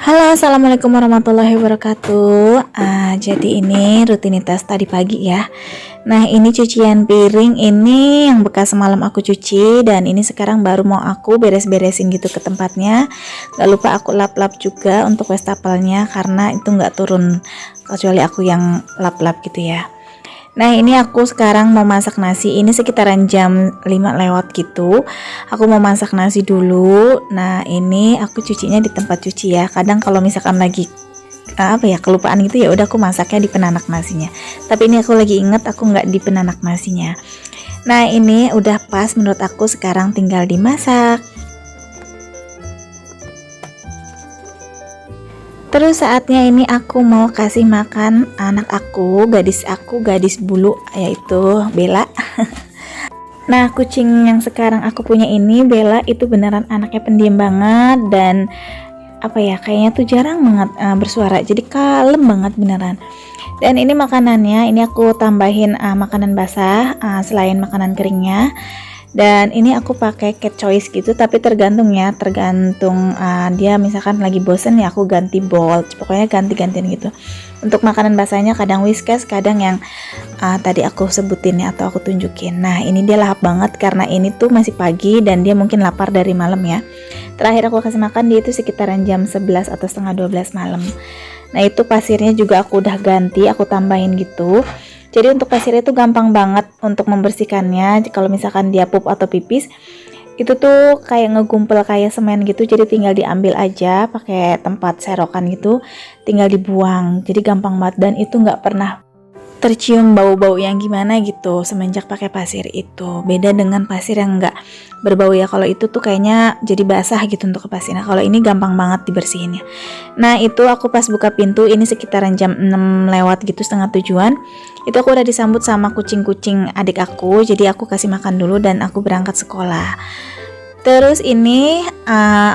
Halo, assalamualaikum warahmatullahi wabarakatuh. Jadi ini rutinitas tadi pagi ya. Nah, ini cucian piring ini yang bekas semalam aku cuci dan ini sekarang baru mau aku beres-beresin gitu ke tempatnya. Gak lupa aku lap-lap juga untuk wastafelnya karena itu nggak turun kecuali aku yang lap-lap gitu ya. Nah, ini aku sekarang mau masak nasi. Ini sekitaran jam 5 lewat gitu. Aku mau masak nasi dulu. Nah, ini aku cucinya di tempat cuci ya. Kadang kalau misalkan lagi kelupaan gitu ya udah aku masaknya di penanak nasinya. Tapi ini aku lagi inget aku nggak di penanak nasinya. Nah, ini udah pas menurut aku, sekarang tinggal dimasak. Terus saatnya ini aku mau kasih makan anak aku, gadis bulu, yaitu Bella. Nah, kucing yang sekarang aku punya ini, Bella, itu beneran anaknya pendiam banget dan kayaknya tuh jarang banget bersuara. Jadi kalem banget beneran. Dan ini makanannya, ini aku tambahin makanan basah selain makanan keringnya. Dan ini aku pakai cat choice gitu, tapi tergantung dia misalkan lagi bosen ya aku ganti bowl, pokoknya ganti-gantian gitu. Untuk makanan basahnya kadang Whiskas, kadang yang tadi aku sebutin ya atau aku tunjukin. Nah, ini dia lahap banget karena ini tuh masih pagi dan dia mungkin lapar dari malam ya. Terakhir aku kasih makan dia itu sekitaran jam 11 atau setengah 12 malam. Nah, itu pasirnya juga aku udah ganti, aku tambahin gitu. Jadi untuk pasir itu gampang banget untuk membersihkannya. Kalau misalkan dia pup atau pipis, itu tuh kayak ngegumpel kayak semen gitu. Jadi tinggal diambil aja pakai tempat serokan gitu, tinggal dibuang. Jadi gampang banget dan itu nggak pernah tercium bau-bau yang gimana gitu semenjak pakai pasir itu. Beda dengan pasir yang nggak berbau ya. Kalau itu tuh kayaknya jadi basah gitu untuk ke pasir. Nah, kalau ini gampang banget dibersihinnya. Nah, itu aku pas buka pintu ini sekitaran jam 6 lewat gitu, setengah tujuan. Itu aku udah disambut sama kucing-kucing adik aku. Jadi aku kasih makan dulu dan aku berangkat sekolah. Terus ini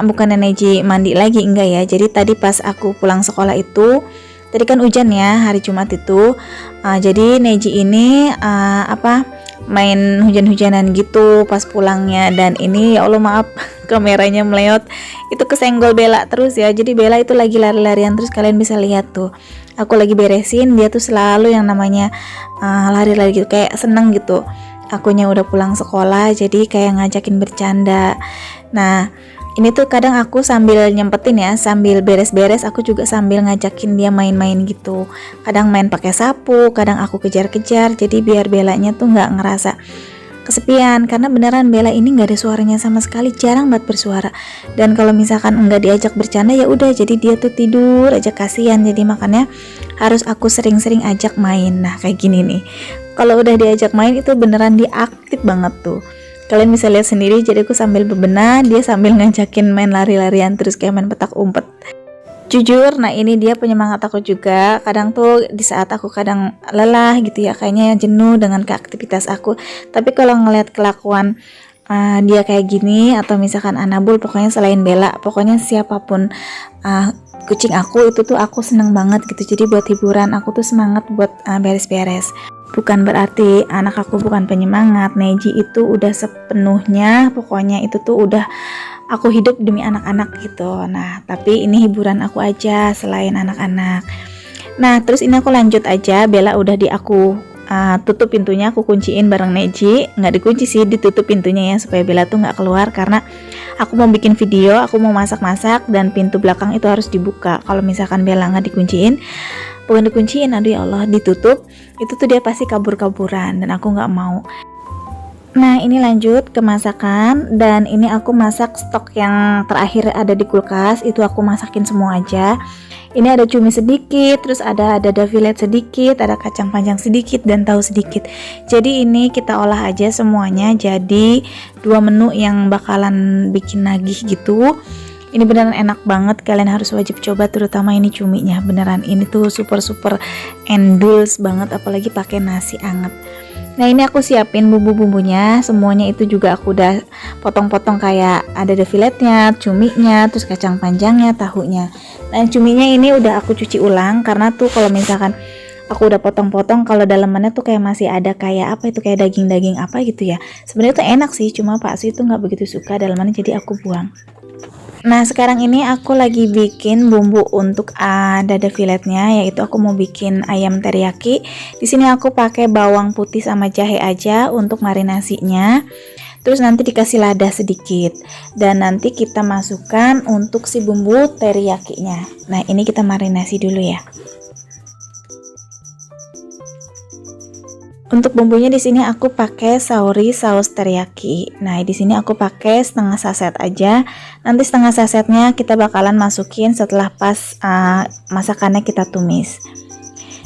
bukan Neji mandi lagi, enggak ya. Jadi tadi pas aku pulang sekolah itu, tadi kan hujan ya hari Jumat itu. Jadi Neji ini main hujan-hujanan gitu pas pulangnya. Dan ini ya Allah maaf kameranya meleot, itu kesenggol Bella terus ya. Jadi Bella itu lagi lari-larian, terus kalian bisa lihat tuh aku lagi beresin, dia tuh selalu yang namanya lari-lari gitu, kayak seneng gitu akunya udah pulang sekolah, jadi kayak ngajakin bercanda. Nah, ini tuh kadang aku sambil nyempetin ya, sambil beres-beres aku juga sambil ngajakin dia main-main gitu. Kadang main pakai sapu, kadang aku kejar-kejar, jadi biar Bellanya tuh nggak ngerasa kesepian. Karena beneran Bella ini nggak ada suaranya sama sekali, jarang banget bersuara. Dan kalau misalkan nggak diajak bercanda ya udah, jadi dia tuh tidur aja, kasihan. Jadi makanya harus aku sering-sering ajak main. Nah, kayak gini nih, kalau udah diajak main itu beneran dia aktif banget tuh. Kalian bisa lihat sendiri, jadi aku sambil bebenah, dia sambil ngajakin main lari-larian terus kayak main petak umpet. Jujur, nah ini dia penyemangat aku juga. Kadang tuh di saat aku kadang lelah gitu ya, kayaknya jenuh dengan keaktivitas aku. Tapi kalau ngelihat kelakuan dia kayak gini, atau misalkan Anabul, pokoknya selain Bella, pokoknya siapapun kucing aku itu tuh aku seneng banget gitu. Jadi buat hiburan aku tuh semangat buat beres-beres. Bukan berarti anak aku bukan penyemangat. Neji itu udah sepenuhnya, pokoknya itu tuh udah aku hidup demi anak-anak gitu. Nah, tapi ini hiburan aku aja selain anak-anak. Nah, terus ini aku lanjut aja. Bella udah aku tutup pintunya, aku kunciin bareng Neji. Nggak dikunci sih, ditutup pintunya ya supaya Bella tuh nggak keluar, karena aku mau bikin video, aku mau masak-masak dan pintu belakang itu harus dibuka. Kalau misalkan Bella nggak dikunciin, bukan dikunciin, aduh ya Allah, ditutup, itu tuh dia pasti kabur-kaburan dan aku nggak mau. Nah, ini lanjut ke masakan, dan ini aku masak stok yang terakhir ada di kulkas, itu aku masakin semua aja. Ini ada cumi sedikit, terus ada dada filet sedikit, ada kacang panjang sedikit, dan tahu sedikit. Jadi ini kita olah aja semuanya jadi 2 menu yang bakalan bikin nagih gitu. Ini beneran enak banget, kalian harus wajib coba, terutama ini cuminya. Beneran ini tuh super endulz banget, apalagi pakai nasi anget. Nah, ini aku siapin bumbu-bumbunya, semuanya itu juga aku udah potong-potong, kayak ada filetnya, cuminya, terus kacang panjangnya, tahunya. Nah, cuminya ini udah aku cuci ulang karena tuh kalau misalkan aku udah potong-potong, kalau dalamannya tuh kayak masih ada kayak kayak daging-daging apa gitu ya. Sebenarnya tuh enak sih, cuma Pak Su itu nggak begitu suka dalamannya, jadi aku buang. Nah, sekarang ini aku lagi bikin bumbu untuk dada filetnya, yaitu aku mau bikin ayam teriyaki. Di sini aku pakai bawang putih sama jahe aja untuk marinasinya. Terus nanti dikasih lada sedikit. Dan nanti kita masukkan untuk si bumbu teriyakinya. Nah, ini kita marinasi dulu ya. Untuk bumbunya di sini aku pakai sauri saus teriyaki. Nah, di sini aku pakai setengah saset aja. Nanti setengah sasetnya kita bakalan masukin setelah pas masakannya kita tumis.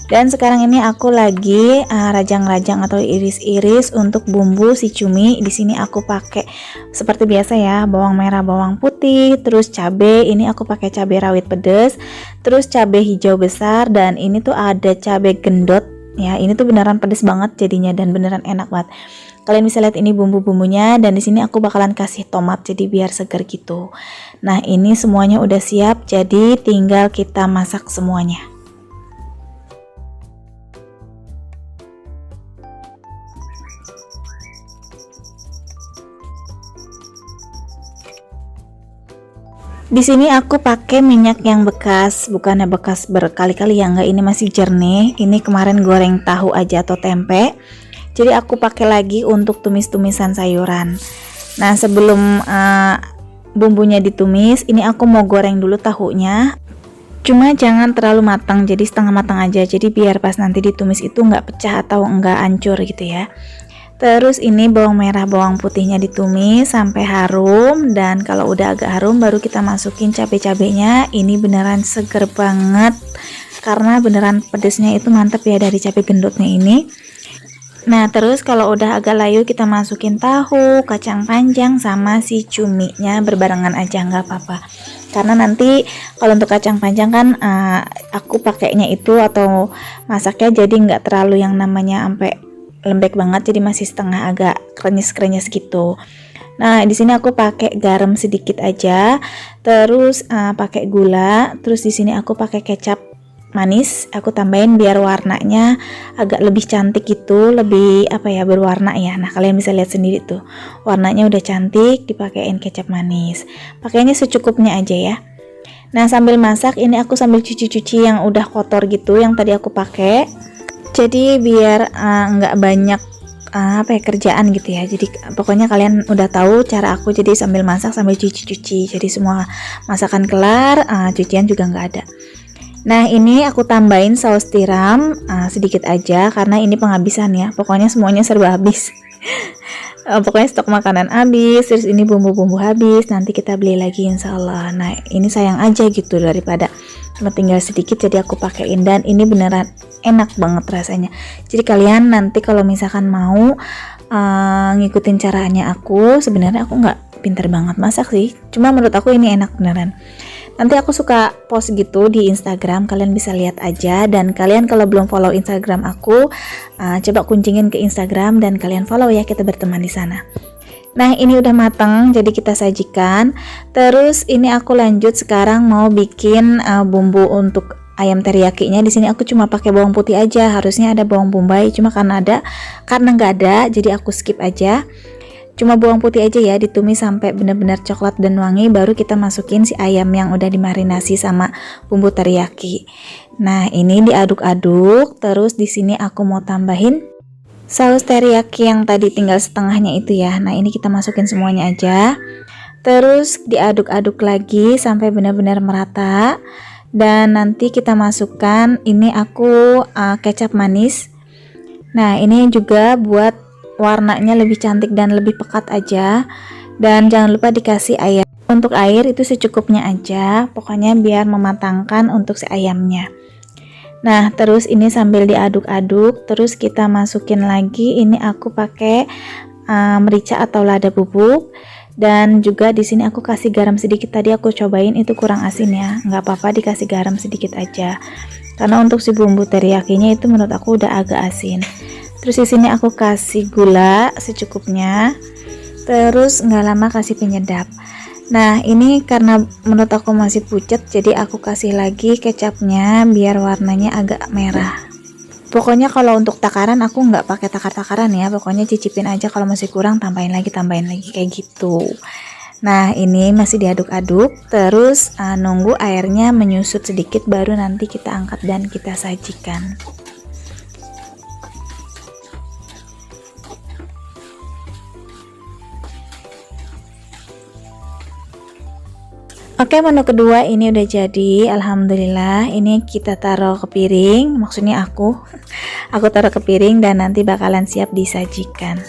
Dan sekarang ini aku lagi rajang-rajang atau iris-iris untuk bumbu si cumi. Di sini aku pakai seperti biasa ya, bawang merah, bawang putih, terus cabai. Ini aku pakai cabai rawit pedas, terus cabai hijau besar, dan ini tuh ada cabai gendot. Ya, ini tuh beneran pedes banget jadinya dan beneran enak banget. Kalian bisa lihat ini bumbu-bumbunya, dan di sini aku bakalan kasih tomat jadi biar segar gitu. Nah, ini semuanya udah siap, jadi tinggal kita masak semuanya. Di sini aku pakai minyak yang bekas, bukannya bekas berkali-kali ya, enggak, ini masih jernih. Ini kemarin goreng tahu aja atau tempe. Jadi aku pakai lagi untuk tumis-tumisan sayuran. Nah, sebelum bumbunya ditumis, ini aku mau goreng dulu tahunya. Cuma jangan terlalu matang, jadi setengah matang aja. Jadi biar pas nanti ditumis itu nggak pecah atau nggak hancur gitu ya. Terus ini bawang merah, bawang putihnya ditumis sampai harum, dan kalau udah agak harum baru kita masukin cabai-cabainya. Ini beneran seger banget karena beneran pedesnya itu mantep ya dari cabai gendotnya ini. Nah, terus kalau udah agak layu kita masukin tahu, kacang panjang sama si cuminya berbarengan aja, nggak apa-apa. Karena nanti kalau untuk kacang panjang kan aku pakainya itu atau masaknya jadi nggak terlalu yang namanya sampai lembek banget, jadi masih setengah agak krenyes-krenyes gitu. Nah, di sini aku pakai garam sedikit aja, terus pakai gula, terus di sini aku pakai kecap manis, aku tambahin biar warnanya agak lebih cantik gitu, lebih apa ya, berwarna ya. Nah, kalian bisa lihat sendiri tuh, warnanya udah cantik, dipakein kecap manis. Pakainya secukupnya aja ya. Nah, sambil masak ini aku sambil cuci-cuci yang udah kotor gitu, yang tadi aku pakai. Jadi biar nggak banyak apa ya, kerjaan gitu ya. Jadi pokoknya kalian udah tahu cara aku, jadi sambil masak sambil cuci-cuci. Jadi semua masakan kelar, cucian juga nggak ada. Nah, ini aku tambahin saus tiram sedikit aja karena ini penghabisan ya. Pokoknya semuanya serba habis. Pokoknya stok makanan habis, terus ini bumbu-bumbu habis, nanti kita beli lagi insya Allah. Nah, ini sayang aja gitu daripada cuma tinggal sedikit, jadi aku pakein, dan ini beneran enak banget rasanya. Jadi kalian nanti kalau misalkan mau ngikutin caranya aku, sebenarnya aku nggak pinter banget masak sih, cuma menurut aku ini enak beneran. Nanti aku suka post gitu di Instagram, kalian bisa lihat aja. Dan kalian kalau belum follow Instagram aku, coba kuncingin ke Instagram dan kalian follow ya, kita berteman di sana. Nah, ini udah matang, jadi kita sajikan. Terus ini aku lanjut sekarang mau bikin bumbu untuk ayam teriyakinya. Di sini aku cuma pakai bawang putih aja, harusnya ada bawang bombay, cuma karena nggak ada, jadi aku skip aja. Cuma bawang putih aja ya, ditumis sampai benar-benar coklat dan wangi, baru kita masukin si ayam yang udah dimarinasi sama bumbu teriyaki. Nah, ini diaduk-aduk, terus di sini aku mau tambahin saus teriyaki yang tadi tinggal setengahnya itu ya. Nah, ini kita masukin semuanya aja. Terus diaduk-aduk lagi sampai benar-benar merata. Dan nanti kita masukkan, ini aku kecap manis. Nah, ini juga buat warnanya lebih cantik dan lebih pekat aja. Dan jangan lupa dikasih air. Untuk air itu secukupnya aja, pokoknya biar mematangkan untuk si ayamnya. Nah, terus ini sambil diaduk-aduk, terus kita masukin lagi, ini aku pakai merica atau lada bubuk. Dan juga di sini aku kasih garam sedikit, tadi aku cobain itu kurang asin ya, nggak apa-apa dikasih garam sedikit aja. Karena untuk si bumbu teriyakinya itu menurut aku udah agak asin. Terus di sini aku kasih gula secukupnya. Terus nggak lama kasih penyedap. Nah, ini karena menurut aku masih pucat, jadi aku kasih lagi kecapnya biar warnanya agak merah. Pokoknya kalau untuk takaran aku nggak pakai takar-takaran ya. Pokoknya cicipin aja, kalau masih kurang tambahin lagi kayak gitu. Nah, ini masih diaduk-aduk, terus nunggu airnya menyusut sedikit baru nanti kita angkat dan kita sajikan. Oke, menu kedua ini udah jadi, alhamdulillah. Ini kita taruh ke piring, maksudnya aku taruh ke piring dan nanti bakalan siap disajikan.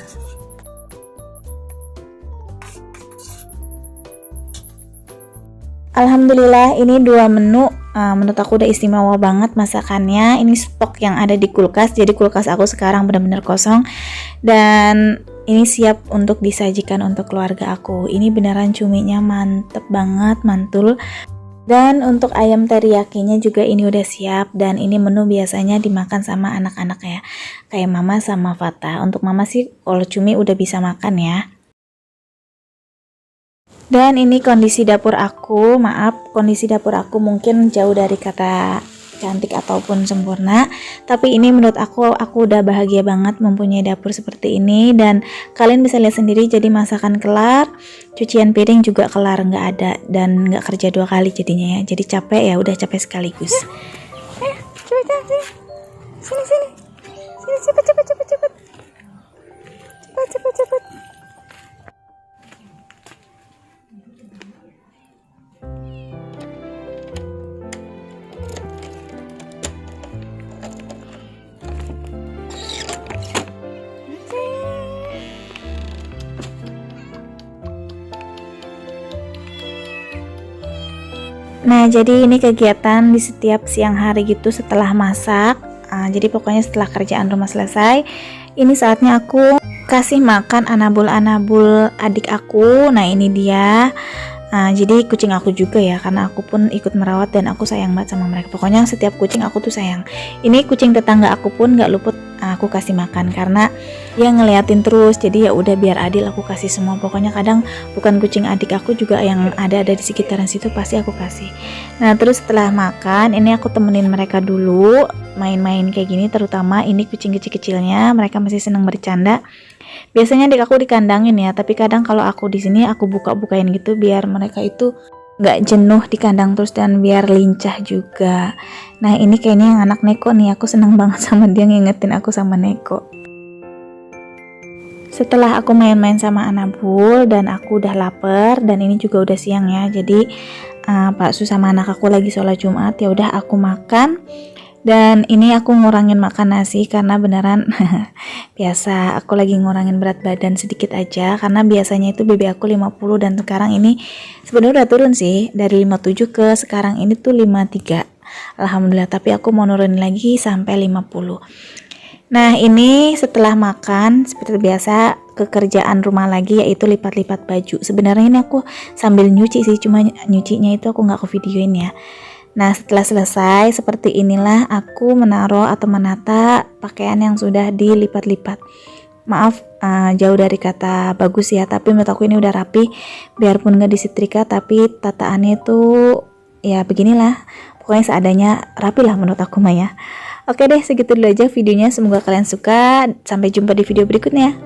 Alhamdulillah, ini dua menu menurut aku udah istimewa banget masakannya. Ini stok yang ada di kulkas, jadi kulkas aku sekarang benar-benar kosong dan ini siap untuk disajikan untuk keluarga aku. Ini beneran cuminya mantep banget, mantul. Dan untuk ayam teriyakinya juga ini udah siap, dan ini menu biasanya dimakan sama anak-anak ya, kayak mama sama Fata. Untuk mama sih kalau cumi udah bisa makan ya. Dan ini kondisi dapur aku, maaf, kondisi dapur aku mungkin jauh dari kata cantik ataupun sempurna, tapi ini menurut aku udah bahagia banget mempunyai dapur seperti ini. Dan kalian bisa lihat sendiri, jadi masakan kelar, cucian piring juga kelar, nggak ada, dan nggak kerja 2 kali jadinya ya. Jadi capek ya, udah capek sekaligus. Sini, cepet. Nah, jadi ini kegiatan di setiap siang hari gitu setelah masak. Jadi pokoknya setelah kerjaan rumah selesai, ini saatnya aku kasih makan anabul-anabul adik aku. Nah, ini dia. Jadi kucing aku juga ya, karena aku pun ikut merawat dan aku sayang banget sama mereka. Pokoknya setiap kucing aku tuh sayang. Ini kucing tetangga aku pun gak luput aku kasih makan, karena dia ngeliatin terus. Jadi ya udah, biar adil aku kasih semua. Pokoknya kadang bukan kucing adik aku juga yang ada di sekitaran situ pasti aku kasih. Nah, terus setelah makan ini aku temenin mereka dulu main-main kayak gini, terutama ini kucing kecil-kecilnya, mereka masih seneng bercanda. Biasanya adik aku dikandangin ya, tapi kadang kalau aku di sini aku buka-bukain gitu biar mereka itu nggak jenuh di kandang terus dan biar lincah juga. Nah, ini kayaknya yang anak Neko nih, aku seneng banget sama dia, ngingetin aku sama Neko. Setelah aku main-main sama Anabul dan aku udah lapar dan ini juga udah siang ya, jadi Pak Su sama anak aku lagi sholat Jumat, ya udah aku makan. Dan ini aku ngurangin makan nasi karena beneran biasa aku lagi ngurangin berat badan sedikit aja, karena biasanya itu BB aku 50 dan sekarang ini sebenarnya udah turun sih dari 57 ke sekarang ini tuh 53. Alhamdulillah, tapi aku mau nurunin lagi sampai 50. Nah, ini setelah makan seperti biasa kekerjaan rumah lagi, yaitu lipat-lipat baju. Sebenarnya ini aku sambil nyuci sih, cuma nyucinya itu aku nggak ke videoin ya. Nah, setelah selesai seperti inilah aku menaruh atau menata pakaian yang sudah dilipat-lipat. Maaf, jauh dari kata bagus ya, tapi menurut aku ini udah rapi. Biarpun gak disetrika, tapi tataannya itu ya beginilah. Pokoknya seadanya, rapi lah menurut aku Maya. Oke deh, segitu dulu aja videonya. Semoga kalian suka. Sampai jumpa di video berikutnya.